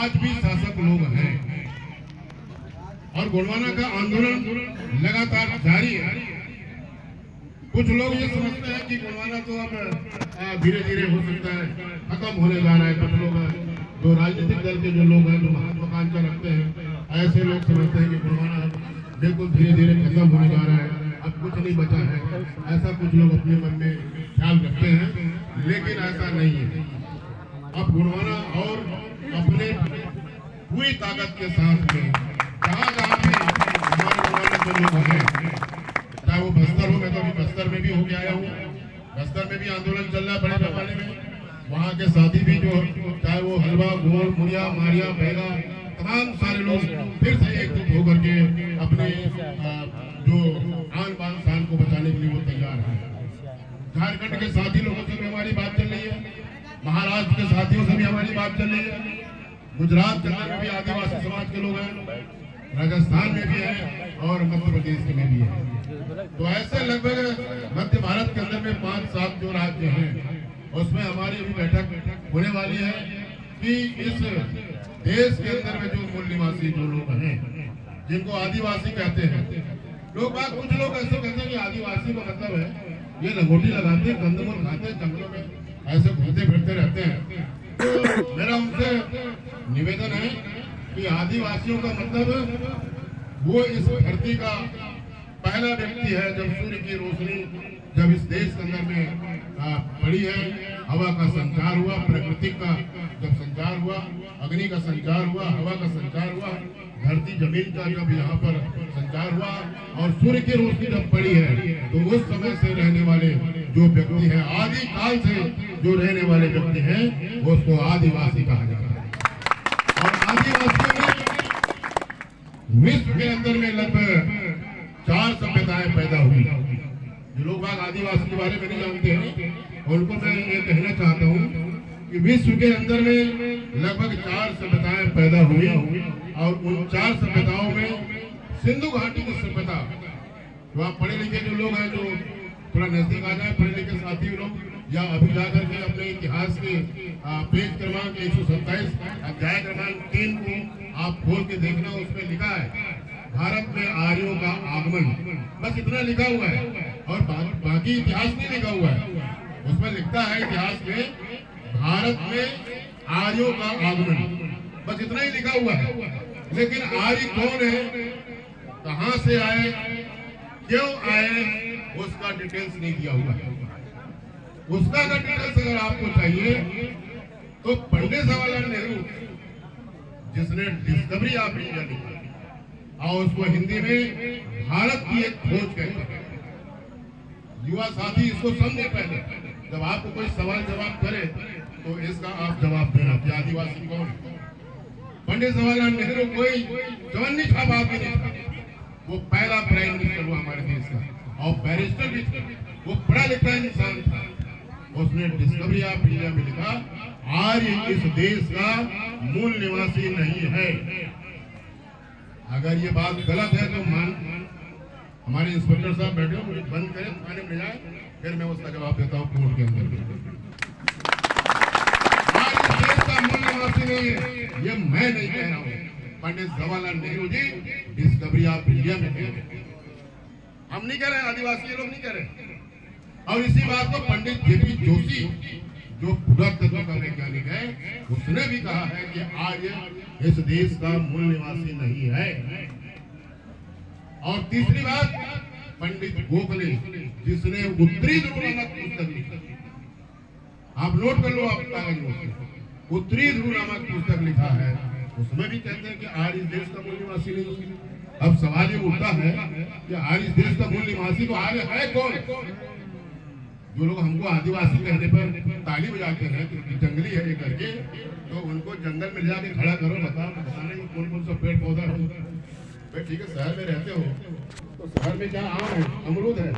आज भी शासक लोग हैं और गोंडवाना का आंदोलन लगातार जारी है। कुछ लोग ये समझते हैं कि गोंडवाना तो अब धीरे धीरे हो सकता है खत्म होने जा रहा है। कुछ लोग जो राजनीतिक दल के जो लोग हैं, जो महत्वाकांक्षा रखते हैं, ऐसे लोग समझते हैं कि गोंडवाना बिल्कुल धीरे धीरे खत्म होने जा रहा है, अब कुछ नहीं बचा है। ऐसा कुछ लोग अपने मन में ख्याल रखते हैं, लेकिन ऐसा नहीं है। अब गोंडवाना और अपने पूरी ताकत के साथ में जहाँ जहाँ भी हमारे गोंडवाना के लोग हैं, चाहे वो बस्तर हो, मैं तो अभी बस्तर में भी होके आया हूँ, बस्तर में भी आंदोलन चल रहा है बड़े पैमाने में। वहाँ के साथी भी जो चाहे वो हलवा, गोल, मुड़िया, मारिया, बैगा, तमाम सारे लोग फिर से एकजुट होकर के अपने जो आन बान शान को बचाने के लिए वो तैयार है। झारखंड के साथी लोगों से भी हमारी बात चल रही है, महाराष्ट्र के साथियों से भी हमारी बात चल रही है, गुजरात में भी आदिवासी समाज के लोग हैं, राजस्थान में भी है और मध्य प्रदेश में भी है। तो ऐसे लगभग मध्य भारत के अंदर में 5-7 जो राज्य हैं, उसमें हमारी अभी बैठक होने वाली है कि इस देश के अंदर में जो मूल निवासी जो लोग हैं, जिनको आदिवासी कहते हैं, कुछ लोग ऐसे कहते हैं कि आदिवासी का मतलब है ये लंगोटी लगाते हैं, कंदमूल खाते हैं, जंगलों में ऐसे घूमते फिरते रहते हैं। तो मेरा उनसे निवेदन है कि आदिवासियों का मतलब वो इस धरती का पहला व्यक्ति है जब सूर्य की रोशनी जब इस देश के अंदर में पड़ी है, हवा का संचार हुआ, प्रकृति का जब संचार हुआ, अग्नि का संचार हुआ, हवा का संचार हुआ, धरती जमीन का जब यहाँ पर संचार हुआ और सूर्य की रोशनी जब पड़ी है, तो उस समय से रहने वाले जो व्यक्ति हैं, आदि काल से जो रहने वाले व्यक्ति हैं, वो उसको आदिवासी कहा जाता है। और आदिवासियों में विश्व के अंदर में लगभग 4 सभ्यताएं पैदा हुई। जो लोग आदिवासी के बारे में नहीं जानते हैं, उनको मैं ये कहना चाहता हूँ कि विश्व के अंदर में लगभग 4 सभ्यताएं पैदा हुई और उन 4 सभ्यताओं में सिंधु घाटी की सभ्यता, जो आप पढ़े लिखे जो लोग हैं, जो थोड़ा नजदीक आ जाए, पढ़े लिखे साथी लोग, या अभी जाकर के अपने इतिहास के पेज क्रमांक 127 अध्याय क्रमांक 3 को आप खोल के देखना, उसमें लिखा है भारत में आर्यों का आगमन, बस इतना लिखा हुआ है और बाकी इतिहास नहीं लिखा हुआ है। उसमें लिखता है इतिहास में भारत में आर्यों का आगमन, बस इतना ही लिखा हुआ है। लेकिन आर्य कौन है, कहां से आए, क्यों आए, उसका डिटेल्स नहीं दिया हुआ है। उसका अगर डिटेल्स अगर आपको चाहिए तो पंडित जवाहरलाल नेहरू, जिसने डिस्कवरी ऑफ इंडिया लिखा और उसको हिंदी में भारत की एक खोज कहते हैं। युवा साथी इसको समझे, पहले जब आपको कोई सवाल जवाब करे तो इसका आप जवाब देना कि आदिवासी कौन है। पंडित जवाहरलाल नेहरू कोई जवानी छाप आदमी नहीं था, वो पहला प्राइम मिनिस्टर हुआ हमारे देश का और बैरिस्टर भी था, वो पढ़ा लिखा इंसान था। उसने डिस्कवरी ऑफ इंडिया में लिखा आर्य इस देश का मूल निवासी नहीं है। अगर ये बात गलत है तो हमारे इंस्पेक्टर साहब बैठे हो, मुझे बंद करें, थाने में ले जाए, फिर मैं उसका जवाब देता हूँ कोर्ट के अंदर। आज देश का मूल निवासी नहीं है, ये मैं नहीं कह रहा हूँ, Pandit Jawaharlal Nehru ji discovery of India में कह रहे, हम नहीं कह रहे, आदिवासी लोग नहीं कह रहे। और इसी बात को पंडित जेपी जोशी जो पुरातत्व का वैज्ञानिक है, उसने भी कहा है कि आर्य इस देश का मूल निवासी नहीं है। और तीसरी बात, पंडित गोखले, जिसने उत्तरी ध्रुव नामक पुस्तक लिखी, आप नोट कर लो आप कागज में, उत्तरी ध्रुव नामक पुस्तक लिखा है, उसमें भी कहते हैं कि आर्य इस देश का मूल निवासी नहीं। अब सवाल ये उठता है कि आर्य इस देश का मूल निवासी तो आर्य है कौन? जो लोग हमको आदिवासी कहने पर ताली बजाते हैं कि जंगली है ये करके, तो उनको जंगल में जाके खड़ा करो, बताने की कौन कौन सा पेड़ पौधा है। भाई ठीक है, शहर में रहते हो तो शहर में क्या आम है, अमरूद है,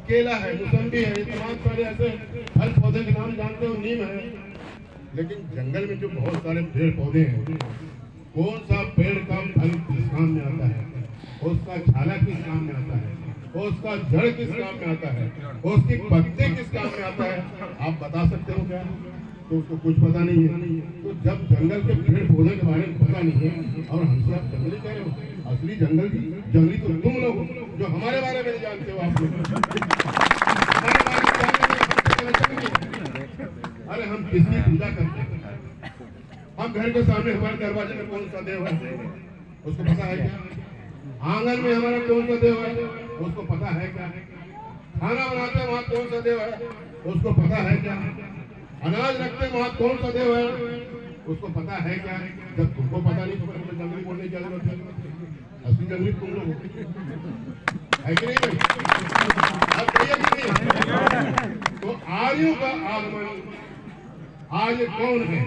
केला है, मौसम्बी है, तमाम सारे ऐसे फल पौधे के नाम जानते हो, नीम है। लेकिन जंगल में जो बहुत सारे पेड़ पौधे हैं, कौन सा पेड़ का फल किस काम में आता है, उसका छाला किस काम में आता है, उसका जड़ किस काम में आता है, उसकी पत्ते किस काम में आता है, आप बता सकते हो क्या? तो उसको कुछ पता नहीं है। तो जब जंगल के पेड़ पौधे के बारे में पता नहीं है और हमसे आप जंगली कह रहे हो, असली जंगली तो तुम लोग हो जो हमारे बारे में नहीं जानते हो। आप लोग हमारे बारे में जानते हैं। अरे हम किसकी पूजा करते हैं? हम घर के सामने हमारे दरवाजे में कौन सा देव है उसको पता है क्या? आंगन में हमारा कौन सा देव है उसको पता है क्या? खाना बनाते हैं वहाँ कौन सा देव है उसको पता है क्या? अनाज रखते हैं वहाँ कौन सा देव है उसको पता है क्या? जब तुमको पता नहीं तो फिर हमें जंगली बोलने की जरूरत है। असली जंगली तुम लोग है कि नहीं भाई? अब कहिए कि नहीं? तो आर्यों का आगमन आर्य कौन है?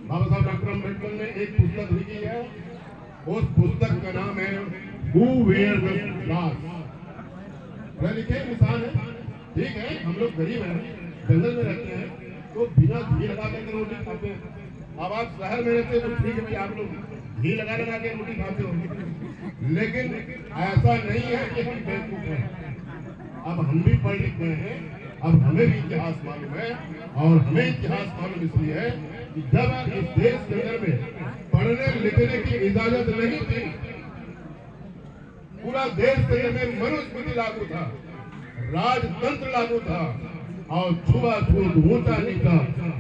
बाबा साहब डॉक्टर अम्बेडकर ने एक पुस्तक लिखी है, उस पुस्तक का नाम है हु वेयर द फ्लावर्स। पढ़े लिखे इंसान है, ठीक है, हम लोग गरीब हैं, जंगल में रहते हैं, तो बिना घी लगा के रोटी खाते हैं। अब आप शहर में रहते हैं तो ठीक है भाई, आप लोग घी लगा के रोटी खाते हो, लेकिन ऐसा नहीं है कि हम बेवकूफ हैं। अब हम भी पढ़ लिख गए हैं, अब हमें भी इतिहास मालूम है, और हमें इतिहास मालूम इसलिए है कि जब इस देश के अंदर में पढ़ने लिखने की इजाजत नहीं थी, पूरा देश के अंदर में मनुस्मृति लागू था, राजतंत्र लागू था, और छुआछूत ऊंचा नीचा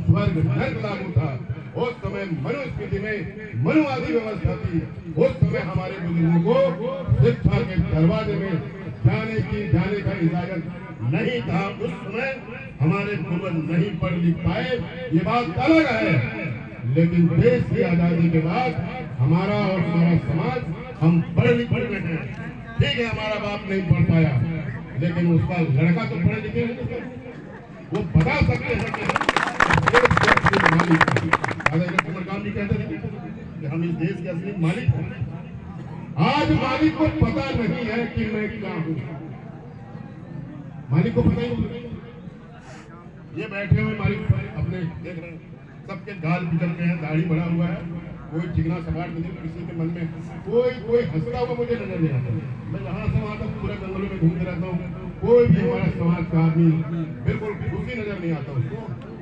स्वर्ग नर्क लागू था। उस समय मनुस्मृति में मनुवादी व्यवस्था थी। उस समय हमारे बुजुर्गों को शिक्षा के दरवाजे में जाने का इजाजत नहीं था। उस समय हमारे पूर्वज नहीं पढ़ लिख पाए, ये बात अलग है, लेकिन देश की आजादी के बाद हमारा और हमारा समाज हम पढ़ लिख गए हैं। ठीक है, हमारा बाप नहीं पढ़ पाया, लेकिन उसका लड़का तो पढ़े लिखे हैं, वो बता सकते हैं कि मालिक कहते हैं कि हम इस देश के असली मालिक हैं। आज मालिक को पता नहीं है कि मैं क्या हूँ, मालिक को पता ही नहीं। ये बैठे हुए मालिक अपने देख रहे हैं, सबके गाल बिगड़ गए हैं, दाढ़ी बढ़ा हुआ है, कोई चिकना सपाट नहीं, किसी के मन में कोई हंसता हुआ मुझे नजर नहीं आता। मैं जहाँ से वहाँ तक पूरे जंगलों में घूमते रहता हूँ, कोई भी हमारा समाज का आदमी बिल्कुल खुशी नजर नहीं आता उसको।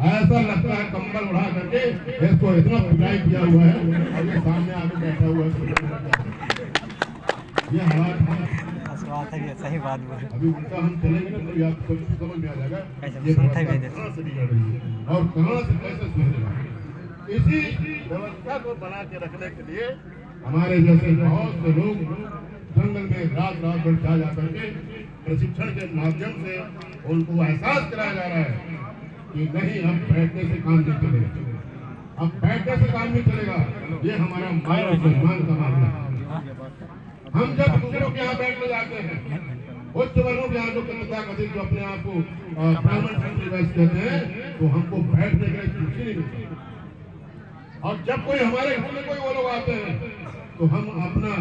ऐसा लगता है कंबल उड़ा करके इसको इतना पिटाई किया हुआ है, और ये सामने आके बैठा हुआ है। ये हालात है, सही बात बोले। अभी उल्टा हम चलेंगे ना तो आपको समझ में आ जाएगा ये कहाँ से बिगड़ रही है और कहाँ से कैसे सुधरेगा। इसी व्यवस्था को बना के रखने के लिए हमारे जैसे बहुत से लोग जंगल में रात भर जा करके प्रशिक्षण के माध्यम से उनको एहसास कराया जा रहा है कि नहीं, अब बैठने से काम नहीं चलेगा, अब बैठने से काम नहीं चलेगा। ये हमारा मान और सम्मान का मामला है। हम जब दूसरों के यहाँ बैठने जाते हैं, उच्च वर्गों के यहाँ जो तथाकथित जो अपने आप को ब्राह्मण संप्रदाय कहते हैं, तो हमको बैठने के लिए कुर्सी नहीं मिलती। और जब कोई हमारे घर में कोई वो लोग आते हैं, तो हम अपना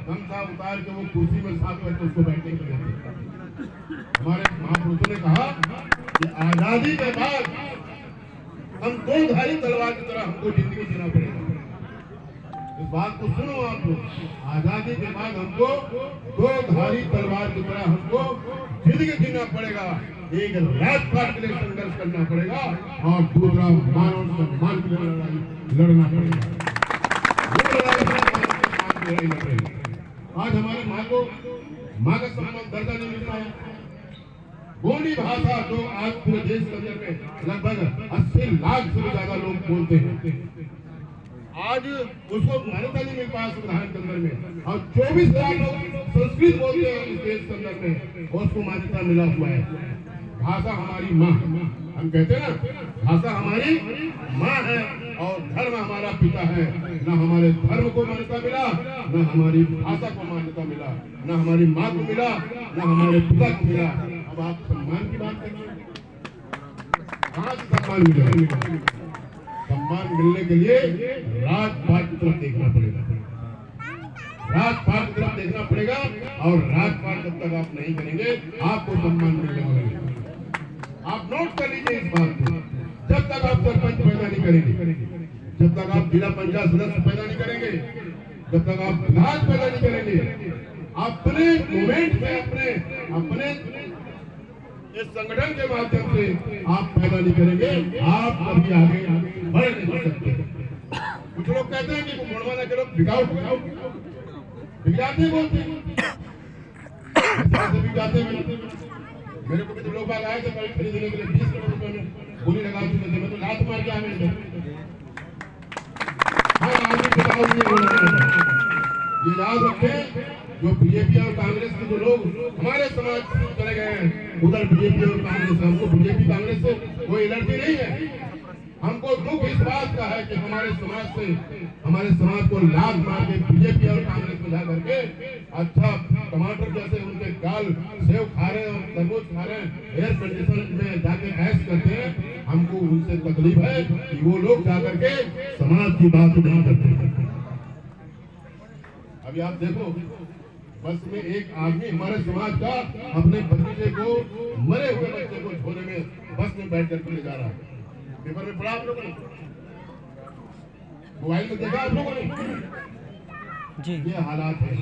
गमछा उतार के वो कुर्सी में साथ करके उसको बैठने के लिए। हमारे महापुरुषों ने कहा कि आजादी के बाद हम दो धारी तलवार की तरह हमको जिंदगी जीना पड़ेगा। इस बात को सुनो आप लोग, आजादी के बाद हमको दो धारी तलवार की तरह हमको जिंदगी जीना पड़ेगा। एक राजपाट के लिए संघर्ष करना पड़ेगा और दूसरा मान और सम्मान के लिए लड़ना पड़ेगा। आज हमारी माँ का सम्मान दर्जा नहीं मिलता है। गोंडी भाषा जो आज पूरे देश के अंदर में लगभग 80 लाख से भी ज्यादा लोग बोलते हैं, आज उसको मान्यता नहीं मिल पाया संविधान के अंदर में, और 24 लाख लोग संस्कृत बोलते हैं इस देश के अंदर में, उसको मान्यता मिला हुआ है। भाषा हमारी माँ, हम कहते हैं ना, भाषा हमारी माँ है और धर्म हमारा पिता है। न हमारे धर्म को मान्यता मिला, न हमारी भाषा को मान्यता मिला, न हमारी माँ को मिला, न हमारे पिता को मिला। अब आप सम्मान की बात करिए, कहाँ से सम्मान मिलेगा? सम्मान मिलने के लिए राजपाट की तरफ देखना पड़ेगा, राजपाट की तरफ देखना पड़ेगा, और राजपाट जब तक आप नहीं करेंगे आपको सम्मान मिलने वाला। आप नोट कर लीजिए इस बात को, जब तक आप सरपंच पैदा नहीं करेंगे, जब तक आप जिला पंचायत सदस्य पैदा नहीं करेंगे, जब तक आप विधायक पैदा नहीं करेंगे, अपने मूवमेंट में अपने इस संगठन के माध्यम से आप पैदा नहीं करेंगे, आप कभी आगे बढ़ नहीं सकते। कुछ लोग कहते हैं कि गोंडवाना के लोग बिगाड़ बिगाड़ते बोलते भी जाते हैं। मेरे को भी तो लोग बाग आए थे खरीदने के लिए 20 करोड़ रुपए में बोली लगा चुके थे, मैं तो लात मार के आने थे। हाँ आदमी बताओ ये याद रखें, जो बीजेपी और कांग्रेस के जो लोग हमारे समाज से चले गए हैं उधर बीजेपी और कांग्रेस, हमको बीजेपी कांग्रेस से कोई एलर्जी नहीं है। हमको दुख इस बात का है कि हमारे समाज को लात मार के बीजेपी और कांग्रेस में जा करके अच्छा टमाटर जैसे उनके गाल सेव खा रहे हैं और तरबूज खा रहे हैं, एयर कंडीशन में जाके ऐश करते हैं। हमको उनसे तकलीफ है कि वो लोग जा करके समाज की बात नहीं करते। अभी आप देखो बस में एक आदमी हमारे समाज का अपने भतीजे को, मरे हुए बच्चे को छोड़ने में बस में बैठ करके ले जा रहा है। पेपर में पढ़ा आप लोगों ने, मोबाइल में देखा आप लोगों ने जी। ये हालात है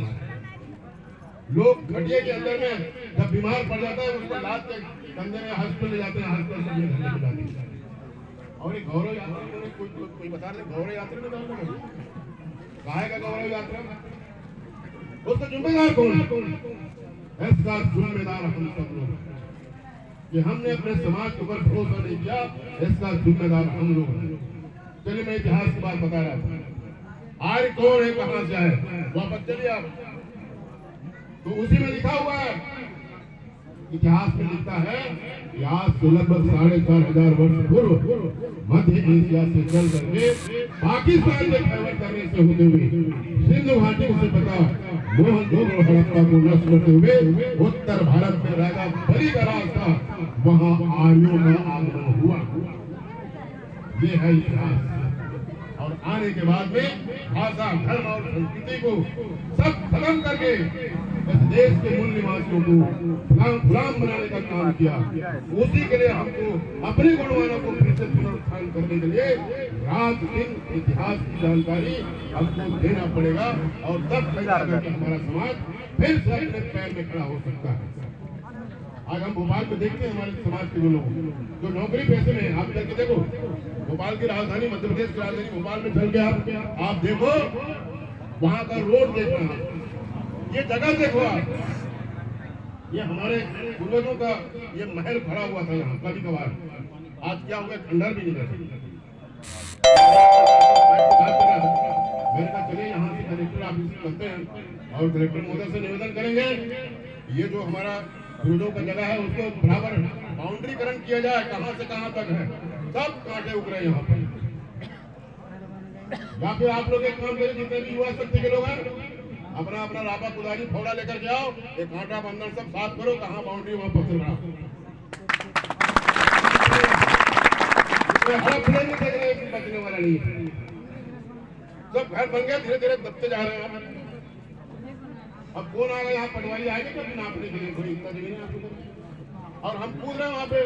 लोग खटिया के अंदर में जब बीमार पड़ जाता है उसको लाद के कंधे में हॉस्पिटल ले जाते हैं, हॉस्पिटल से ये घंटे जाते हैं। और ये गौरव यात्रा में कोई बता रहे गौरव यात्रा में कहा का गौरव यात्रा उसका जिम्मेदार कौन? इसका जिम्मेदार हम सब लोग कि हमने अपने समाज के ऊपर भरोसा नहीं किया, इसका जिम्मेदार हम लोग हैं। चलिए मैं इतिहास की बात बता रहा था। आर्य कौन है, कहां से है, वापस चलिए आप, तो उसी में लिखा हुआ है, इतिहास में लिखता है कि आज से लगभग 4,500 वर्ष पूर्व मध्य एशिया से चल करके पाकिस्तान में खैबर करने से होते हुए सिंधु घाटी से पता मोहनजोदड़ो हड़प्पा को नष्ट करते हुए उत्तर भारत में राजा बलि का रास्ता, वहां आर्यों का आगमन हुआ। ये है इतिहास। और आने के बाद में भाषा, धर्म और संस्कृति को सब खत्म करके इस देश के मूल निवासियों को गुलाम बनाने का काम किया। उसी के लिए हमको अपने गोंडवाना को फिर से पुनरुत्थान करने के लिए रात दिन इतिहास की जानकारी हमको देना पड़ेगा, और तब हमारा समाज फिर से अपने पैर में खड़ा हो सकता है। आज हम भोपाल में देखते हैं हमारे समाज के लोग जो नौकरी पैसे में, आप चल के देखो भोपाल की राजधानी, मध्य प्रदेश की राजधानी भोपाल में चल के आप देखो, वहां का रोड देखना, ये जगह देखो आप, ये हमारे पूर्वजों का ये महल खड़ा हुआ था यहाँ कभी कभार, आज क्या हुआ खंडर भी नहीं रहता। मैंने कहा चलिए यहाँ से कलेक्टर ऑफिस करते हैं और कलेक्टर महोदय से निवेदन करेंगे ये जो हमारा पूर्वजों का जगह है उसको बराबर बाउंड्रीकरण किया जाए, कहां से कहां तक है, सब कांटे उगरे यहाँ पर। या फिर आप लोग एक काम करें, जितने भी युवा शक्ति के लोग हैं अपना अपना रापा कुदारी फोड़ा लेकर के आओ, एक कांटा बंधन सब साफ करो, कहाँ बाउंड्री वहां पत्थर बनाओ। बचने वाला नहीं है, सब घर बन गया, धीरे धीरे दबते जा रहे हैं। अब कौन आ गया यहाँ, पटवारी आएंगे कभी नापने के लिए, कोई इतना जमीन है आपको, और हम पूछ रहे हैं वहां पे,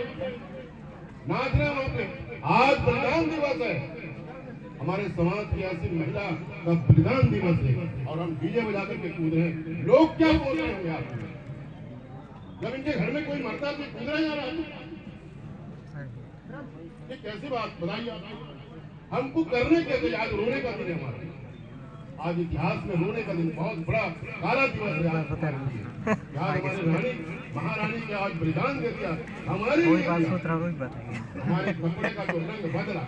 नाच रहे हैं वहां पे। आज बलिदान दिवस है, हमारे समाज की ऐसी महिला का बलिदान दिवस है, और हम डीजे बजा करके कूद रहे हैं। लोग क्या बोल रहे होंगे आपको, जब इनके घर में कोई मरता है कूद रहे जा रहा है, ये कैसी बात बताइए आप। हमको करने के लिए आज रोने का दिन है हमारा, आज इतिहास में रोने का दिन, बहुत बड़ा काला दिवस है आज हमारी रानी महारानी के आज बलिदान दे दिया, हमारे हमारे कपड़े का जो रंग बदला,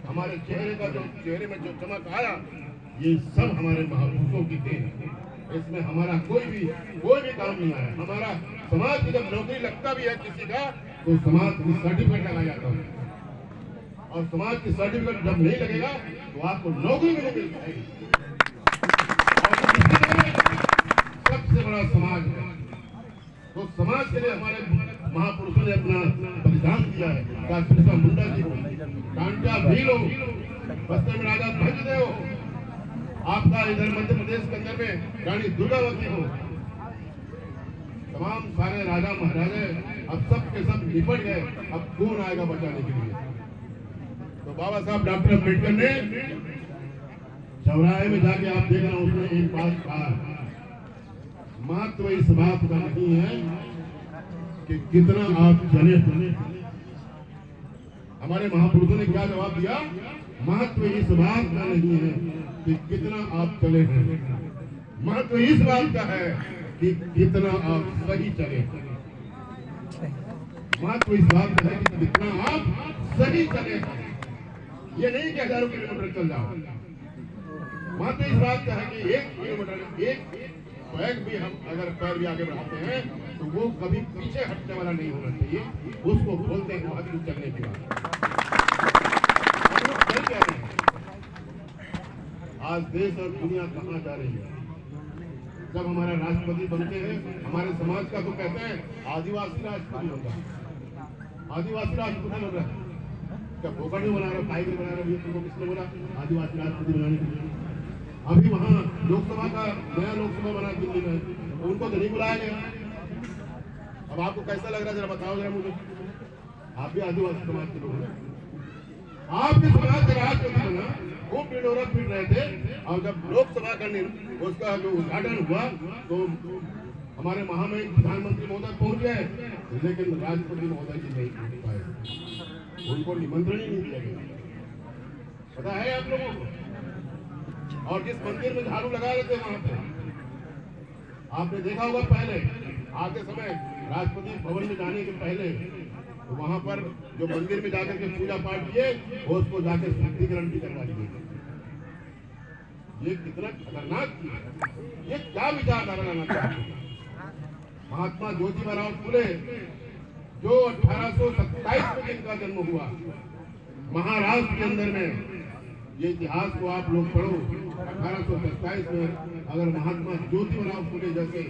हमारे चेहरे का जो चेहरे में जो चमक आया, ये सब हमारे महापुरुषों की देन है। इसमें हमारा कोई भी काम नहीं आया। हमारा समाज की जब नौकरी लगता भी है किसी का, तो समाज की सर्टिफिकेट लगाया जाता है, और समाज की सर्टिफिकेट जब नहीं लगेगा तो आपको नौकरी भी नहीं मिल पाएगी। सबसे बड़ा समाज है, तो समाज के लिए हमारे महापुरुषों ने अपना बलिदान दिया है। बिरसा मुंडा जी हो, कांटा भील हो, बस्तर में राजा भंजदेव हो, आपका इधर मध्य प्रदेश के अंदर में रानी दुर्गावती हो, तमाम सारे राजा महाराजे अब सब के सब निपट गए, अब कौन आएगा बचाने के लिए। तो बाबा साहब डॉक्टर अम्बेडकर ने चौराहे में जाके आप देखना, उसने एक बात कहा, महत्व इस बात का नहीं है कि कितना आप चले। हमारे महापुरुषों ने क्या जवाब दिया? महत्व इस बात का नहीं है कि कितना आप चले हैं, महत्व इस बात का है कि कितना आप सही चले। महत्व इस बात का है कि कितना आप सही चले। ये नहीं कि हजारों किलोमीटर चल जाओ। महत्व इस बात का है कि 1 किलोमीटर, एक पैर भी हम अगर पैर भी आगे बढ़ाते हैं तो वो कभी पीछे हटने वाला नहीं होना चाहिए। उसको बोलते हैं महत्व चलने की बात। आज देश और दुनिया कहाँ जा रही है? जब हमारा राष्ट्रपति बनते हैं, हमारे समाज का तो कहते हैं आदिवासी राष्ट्रपति होगा, आदिवासी राष्ट्रपति बन रहा है। क्या पोखर नहीं बना रहा, पाई नहीं बना रहा, तुमको किसने बोला आदिवासी राष्ट्रपति बनाने के लिए? अभी वहाँ लोकसभा का नया लोकसभा बना दिल्ली में, उनको तो नहीं बुलाया गया। अब आपको कैसा लग रहा है जरा बताओ जरा मुझे। आप भी आदिवासी समाज के लोग हैं, आपके समाज का राष्ट्रपति बना, वो पिंडोरा पीट रहे थे, और जब लोकसभा का उसका जो उद्घाटन हुआ तो हमारे महामहिम प्रधानमंत्री महोदय पहुंच गए, लेकिन राष्ट्रपति महोदय जी नहीं पहुंच पाए, उनको निमंत्रण ही नहीं दिया गया। पता है आप लोगों को? और जिस मंदिर में झाड़ू लगा रहे थे वहां पे आपने देखा होगा, पहले आते समय राष्ट्रपति भवन में जाने के पहले तो वहां पर जो मंदिर में जाकर के पूजा पाठ किए, वो उसको जाकर शुद्धिकरण भी करवा दिए। ये कितना खतरनाक चीज है। ये क्या विचारधारा लाना चाहते हैं? महात्मा ज्योतिबा फुले जो 1827 में जिनका जन्म हुआ महाराष्ट्र के अंदर में, ये इतिहास को आप लोग पढ़ो। 1827 में अगर महात्मा ज्योतिबा फुले जैसे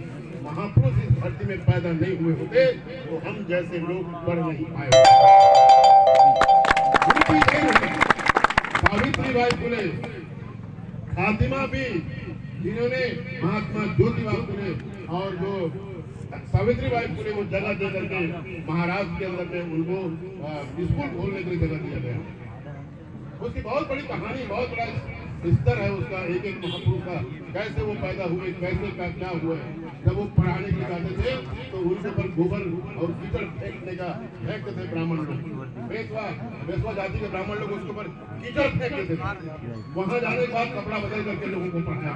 महापुरुष इस धरती में पैदा नहीं हुए होते तो हम जैसे लोग पढ़ नहीं पाए। सावित्रीबाई फुले, फातिमा भी, जिन्होंने महात्मा ज्योतिबा फुले और जो सावित्रीबाई फुले को जगह दे करके महाराष्ट्र के अंदर में उनको स्कूल खोलने के लिए जगह दिया गया। उसकी बहुत बड़ी कहानी, बहुत बड़ा स्तर है उसका, एक एक महापुरुष का, कैसे वो पैदा हुए, कैसे का क्या हुआ। जब वो पढ़ाने के लिए जाते थे तो उनके ऊपर गोबर और कीचड़ फेंकने का फेंकते थे ब्राह्मण लोग, बेसवा जाति के ब्राह्मण लोग उसके ऊपर कीचड़ फेंकते थे। वहां जाने के बाद कपड़ा बदल करके लोगों को पढ़ाया।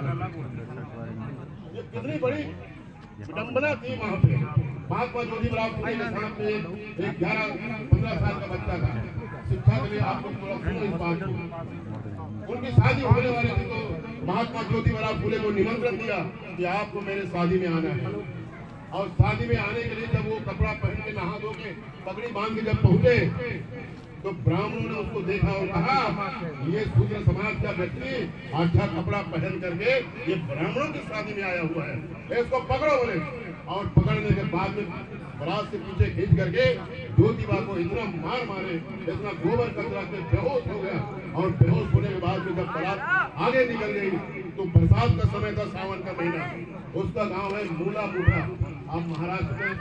ये कितनी बड़ी विडंबना थी वहां पे। महात्मा ज्योतिबा फुले के सामने एक 11-15 साल का बच्चा था। शिक्षा के लिए आप लोग थोड़ा सुनो इस बात को। उनकी शादी होने वाली थी तो महात्मा ज्योतिबा फुले को निमंत्रण दिया कि आपको मेरे शादी में आना है। और शादी में आने के लिए जब वो कपड़ा पहन के नहा धो के पगड़ी बांध के जब पहुंचे तो ब्राह्मणों ने उसको देखा और कहा, ये शूद्र समाज का व्यक्ति अच्छा कपड़ा पहन करके ये ब्राह्मणों की शादी में आया हुआ है, इसको पकड़ो बोले। और पकड़ने के बाद में बरात से पीछे खींच करके ज्योतिबा को इतना मार मारे, इतना गोबर कचरा के बेहोश हो गया। और बेहोश होने के बाद में जब बारात आगे निकल गई तो बरसात का समय था, सावन का महीना। उसका गांव है मूला मुठा। आप महाराष्ट्र में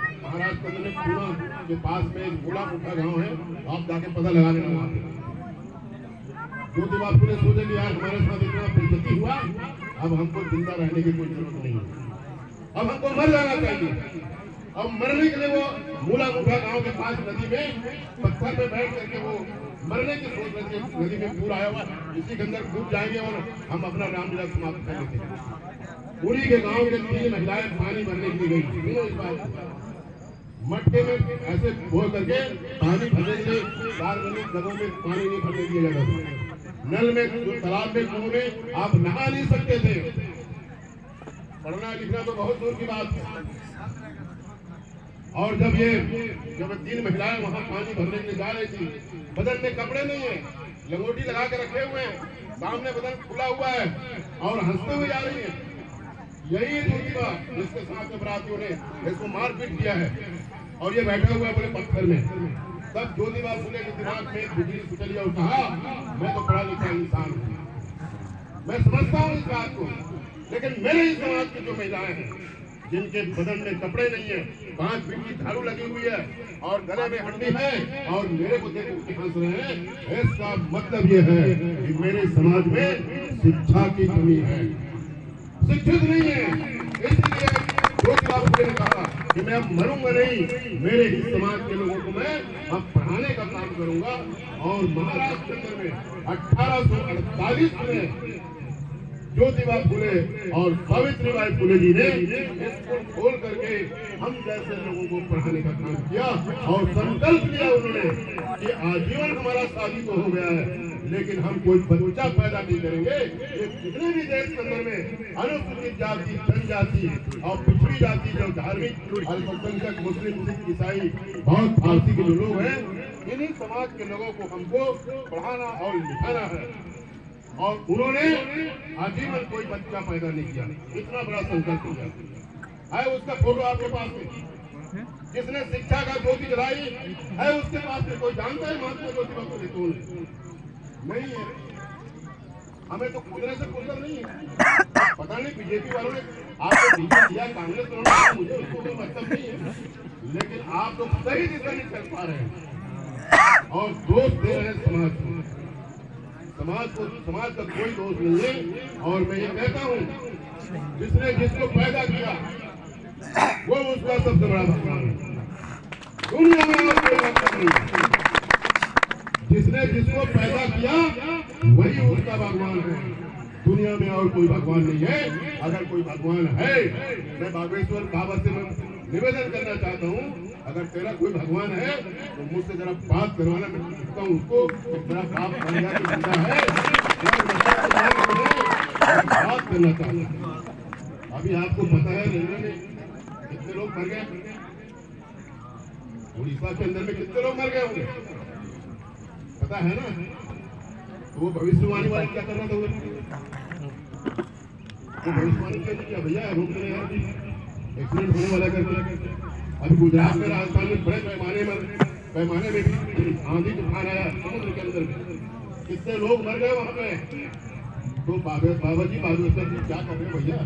पुणे के पास में मूला मुठा गांव है, आप जाके पता लगा लेना वहां पे। ज्योतिबा फुले सोचे कि यार हमारे साथ इतना बेइज्जती हुआ, अब हमको जिंदा रहने की कोई जरूरत नहीं है, अब हमको मर जाना चाहिए। अब मरने के लिए वो मूला मुठा गांव के पास नदी में पत्थर पे बैठ करके वो मरने की सोच रहे थे। नदी में पूर आया हुआ, इसी के अंदर कूद जाएंगे और हम अपना रामलीला समाप्त कर देंगे। पूरी के गांव के 3 महिलाएं पानी भरने के लिए गई। इस बात मटके में ऐसे बो करके पानी भरने के लिए सार्वजनिक जगहों में पानी नहीं भरने दिया जाता। नल में, जो तालाब में, कुएं में आप नहा नहीं सकते थे। पढ़ना लिखना तो बहुत दूर की बात है। और जब 3 महिलाएं वहां पानी भरने के लिए जा रही थी, बदन में कपड़े नहीं है, लंगोटी लगा के रखे हुए हैं, सामने बदन खुला हुआ है और हंसते हुए जा रही है। यही ज्योतिबा जिसके साथ में बरातियों ने इसको मारपीट किया है और ये बैठा हुआ है बोले पत्थर में। तब ज्योतिबा फुले के दिमाग में बिजली सुचली और कहा, मैं तो पढ़ा लिखा इंसान हूँ, मैं समझता हूँ इस बात को, लेकिन मेरे ही समाज की जो महिलाएं हैं जिनके बदन में कपड़े नहीं है, 5 फीट की झाड़ू लगी हुई है और गले में हड्डी है और मेरे को देख के हंस रहे हैं, इसका मतलब ये है कि मेरे समाज में शिक्षा की कमी है, शिक्षित नहीं है। इसलिए ज्योतिबा फुले ने कहा कि मैं अब मरूंगा नहीं, मेरे ही समाज के लोगों को मैं अब पढ़ाने का काम करूंगा। और महाराष्ट्र के अंदर में 1848 में ज्योतिबा फुले और सावित्रीबाई फुले जी ने स्कूल खोल करके हम जैसे लोगों को पढ़ाने का काम किया और संकल्प लिया उन्होंने कि आजीवन हमारा शादी तो हो गया है, लेकिन हम कोई बच्चा पैदा नहीं करेंगे। ये जितने भी देश के अंदर में अनुसूचित जाति, जनजाति और पिछड़ी जाति, जो धार्मिक अल्पसंख्यक, मुस्लिम, सिख, ईसाई, बौद्ध, पारसी के जो लोग हैं, इन्हीं समाज के लोगों को हमको पढ़ाना और लिखाना है। और उन्होंने आजीवन कोई बच्चा पैदा नहीं किया, इतना बड़ा संकल्प किया है। उसका फोटो आपके पास में, जिसने शिक्षा का ज्योति जलाई है, उसके पास में कोई जानता है महात्मा ज्योतिबा फुले कौन नहीं है? हमें तो खुदने से फुर्सत नहीं है। पता नहीं बीजेपी वालों ने आपको टीचर दिया, कांग्रेस वालों ने, मुझे उसको कोई मतलब नहीं है, लेकिन आप लोग सही दिशा नहीं चल पा रहे हैं और दोष दे रहे हैं समाज को। समाज का कोई दोष नहीं है। और मैं ये कहता हूँ, जिसने जिसको पैदा किया वो उसका सबसे बड़ा भगवान है दुनिया में, और कोई भगवान नहीं। जिसने जिसको पैदा किया वही उसका भगवान है, दुनिया में और कोई भगवान नहीं है। अगर कोई भगवान है, मैं बागेश्वर बाबा से निवेदन करना चाहता हूँ, अगर तेरा कोई भगवान है तो मुझसे जरा बात करवाना। मैं पूछता हूँ उसको, तेरा बाप बन गया कि जिंदा है, बात करना चाहता हूँ। अभी आपको पता है रेलवे में कितने लोग मर गए, उड़ीसा के अंदर में कितने लोग मर गए होंगे, पता है ना? तो वो भविष्यवाणी वाले क्या कर रहा था, वो भविष्यवाणी क्या भैया रोक रहे हैं, एक्सीडेंट होने वाला करके। अभी गुजरात में, राजस्थान में बड़े पैमाने में भी आंधी तूफान आया समुद्र के अंदर में, कितने लोग मर गए वहां पे। तो बाबा जी बागेश्वर जी क्या कर रहे हैं भैया,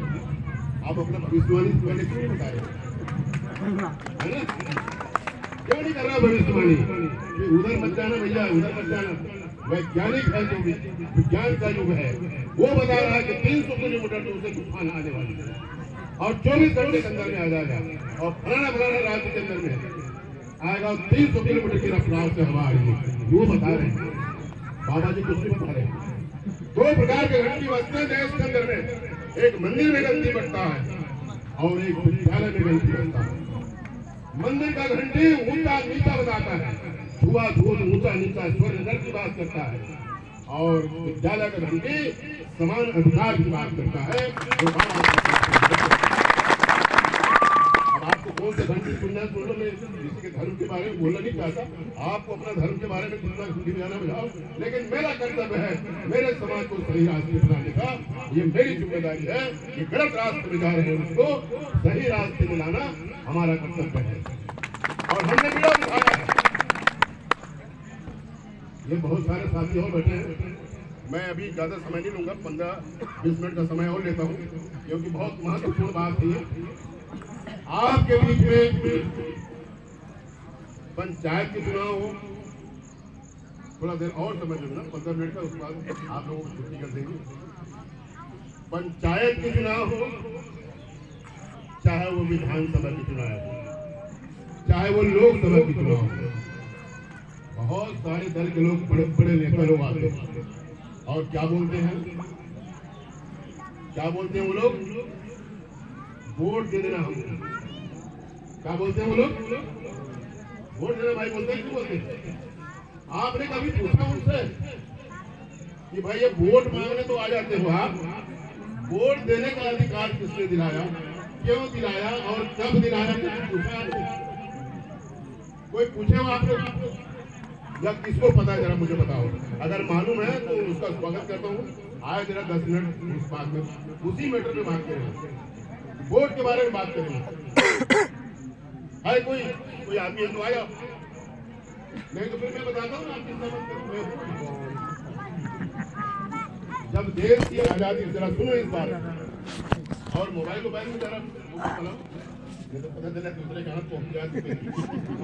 आप अपना भविष्यवाणी पहले क्यों नहीं बता रहे, है ना? क्यों नहीं कर रहा भविष्यवाणी कि उधर मत जाना भैया, उधर मत जाना। वैज्ञानिक है, जो विज्ञान का युग है, वो बता रहा है कि 300 किलोमीटर दूर से तूफान आने वाली है और 24 घंटे के अंदर में आ जाएगा, और फलाना राज्य के अंदर में आएगा 300 किलोमीटर की रफ्तार से हवा आ रही है। वो बता रहे हैं, बाबा जी कुछ नहीं बता रहे। दो प्रकार के घंटी बजते हैं देश के अंदर में, एक मंदिर में घंटी बजता है और एक विद्यालय में घंटी बजता है। मंदिर का घंटी ऊंचा नीचा बताता है, छुआ छूत, ऊंचा नीचा, स्वर नर की बात करता है, और विद्यालय का घंटी समान अधिकार की बात करता है। अब आपको कौन से घंटी सुनना है सुन लो, मैं किसी के धर्म के बारे में बोलना नहीं चाहता, आपको अपना धर्म के बारे में जितना घंटी बजाना बजाओ, लेकिन मेरा कर्तव्य है मेरे समाज को सही रास्ते बनाने का, ये मेरी जिम्मेदारी है कि गलत रास्ते में जा रहे हैं उसको सही रास्ते में लाना हमारा कर्तव्य है, और हमने विरोध उठाया है। ये बहुत सारे साथी और बैठे हैं, मैं अभी ज्यादा समय नहीं लूंगा, 15-20 मिनट का समय और लेता हूँ, क्योंकि बहुत महत्वपूर्ण बात है। आपके बीच में पंचायत के चुनाव हो, थोड़ा देर और समय देना, 15 मिनट का, उसके बाद आप लोगों को छुट्टी कर देंगे। पंचायत के चुनाव हो, चाहे वो विधानसभा के चुनाव हो, चाहे वो लोकसभा के चुनाव हो, बहुत सारे दल के लोग, बड़े बड़े नेता लोग आते हैं और क्या बोलते हैं वो लोग, वोट दे देना हमको। क्या बोलते हैं वो लोग, वोट देना भाई बोलते हैं, क्यों बोलते हैं? आपने कभी पूछा उनसे कि भाई ये वोट मांगने तो आ जाते हो आप, वोट देने का अधिकार किसने दिलाया, क्यों दिलाया और कब दिलाया, पूछा? कोई पूछे हो आप लोग? जब किसको पता है जरा मुझे बताओ, अगर मालूम है तो उसका स्वागत करता हूँ। आए जरा 10 मिनट इस बात में, उसी मैटर में बात करेंगे, वोट के बारे में बात करेंगे। है कोई आदमी है तो आया, नहीं तो फिर मैं बताता हूँ आप चिंता मत करो। जब देश की आजादी, जरा सुनो इस बात, और मोबाइल में जरा नहीं तो पता चला दूसरे के हाथ पहुंच जाए।